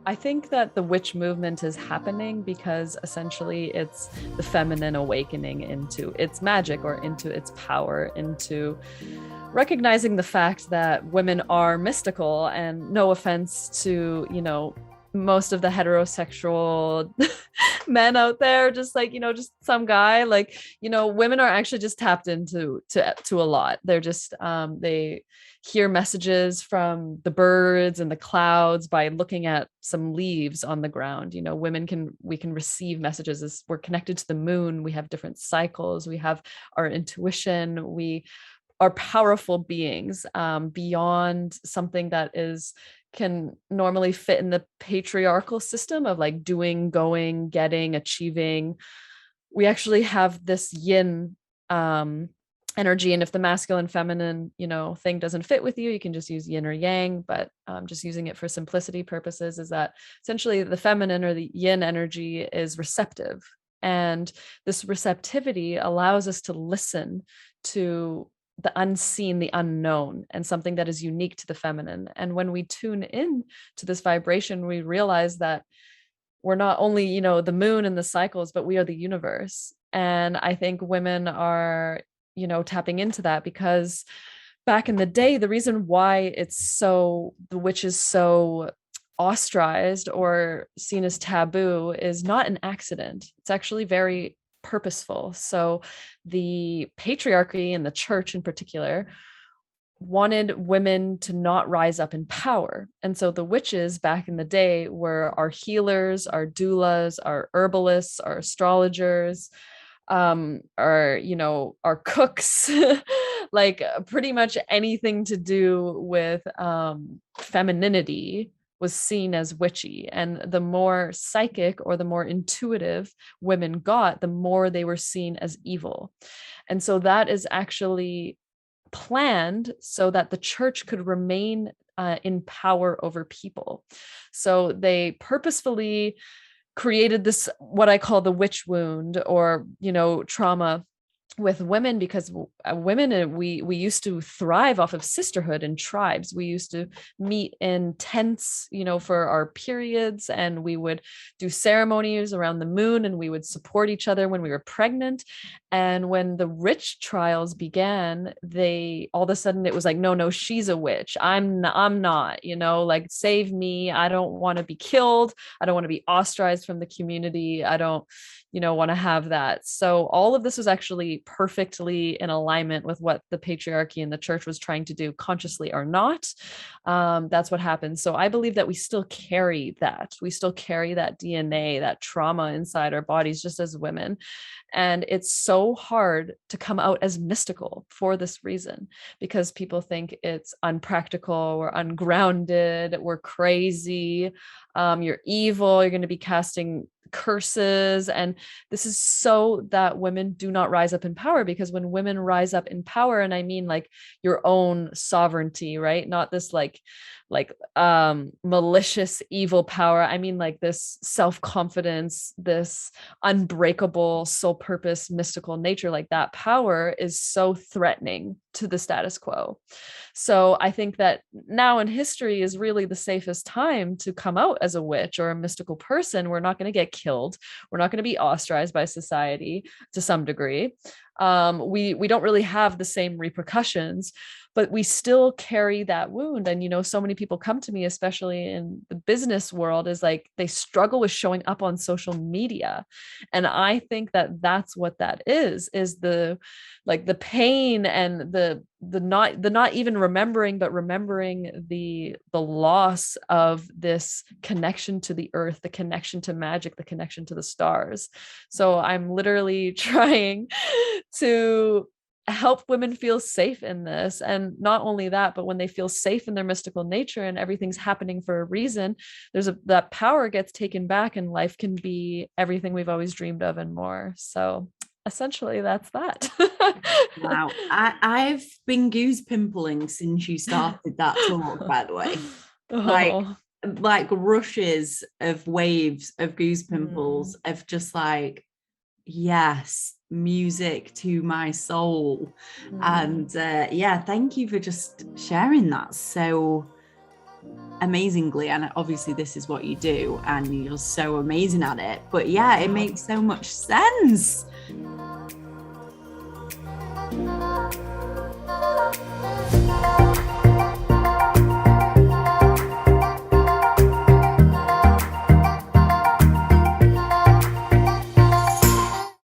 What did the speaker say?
I think that the witch movement is happening because essentially it's the feminine awakening into its magic or into its power, into recognizing the fact that women are mystical. And no offense to, most of the heterosexual men out there, just like, just some guy, like, women are actually just tapped into to a lot. They're just they hear messages from the birds and the clouds by looking at some leaves on the ground. We can receive messages as we're connected to the moon. We have different cycles, we have our intuition, we are powerful beings, beyond something that can normally fit in the patriarchal system of like doing, going, getting, achieving. We actually have this yin energy, and if the masculine feminine thing doesn't fit with you, you can just use yin or yang. But just using it for simplicity purposes, is that essentially the feminine or the yin energy is receptive, and this receptivity allows us to listen to the unseen, the unknown, and something that is unique to the feminine. And when we tune in to this vibration, we realize that we're not only, the moon and the cycles, but we are the universe. And I think women are, tapping into that, because back in the day, the reason why the witch is so ostracized or seen as taboo is not an accident. It's actually very purposeful. So the patriarchy and the church in particular wanted women to not rise up in power. And so the witches back in the day were our healers, our doulas, our herbalists, our astrologers, our cooks, like pretty much anything to do with femininity was seen as witchy. And the more psychic or the more intuitive women got, the more they were seen as evil. And so that is actually planned so that the church could remain in power over people. So they purposefully created this, what I call the witch wound, or, trauma with women, because women, we used to thrive off of sisterhood and tribes. We used to meet in tents, for our periods, and we would do ceremonies around the moon, and we would support each other when we were pregnant. And when the witch trials began, they all of a sudden it was like, no, she's a witch, I'm not, like, save me, I don't want to be killed, I don't want to be ostracized from the community, I don't want to have that. So all of this was actually perfectly in alignment with what the patriarchy and the church was trying to do, consciously or not. That's what happened. So I believe that we still carry that. We still carry that DNA, that trauma inside our bodies, just as women. And it's so hard to come out as mystical for this reason, because people think it's unpractical, we're ungrounded, we're crazy, you're evil, you're going to be casting curses. And this is so that women do not rise up in power, because when women rise up in power, and I mean like your own sovereignty, right? Not this like malicious evil power. I mean like this self-confidence, this unbreakable soul purpose, mystical nature. Like that power is so threatening to the status quo. So I think that now in history is really the safest time to come out as a witch or a mystical person. We're not going to get killed, we're not going to be ostracized by society to some degree. We don't really have the same repercussions, but we still carry that wound. And so many people come to me, especially in the business world, is like they struggle with showing up on social media. And I think that that's what that is the pain and the not even remembering, but remembering the loss of this connection to the earth, the connection to magic, the connection to the stars. So I'm literally trying to help women feel safe in this. And not only that, but when they feel safe in their mystical nature and everything's happening for a reason, that power gets taken back, and life can be everything we've always dreamed of and more. So essentially that's that. Wow. I've been goose pimpling since you started that talk, by the way. Oh. Like rushes of waves of goose pimples of just like, yes, music to my soul. And yeah, thank you for just sharing that so amazingly, and obviously this is what you do and you're so amazing at it, but yeah, it makes so much sense.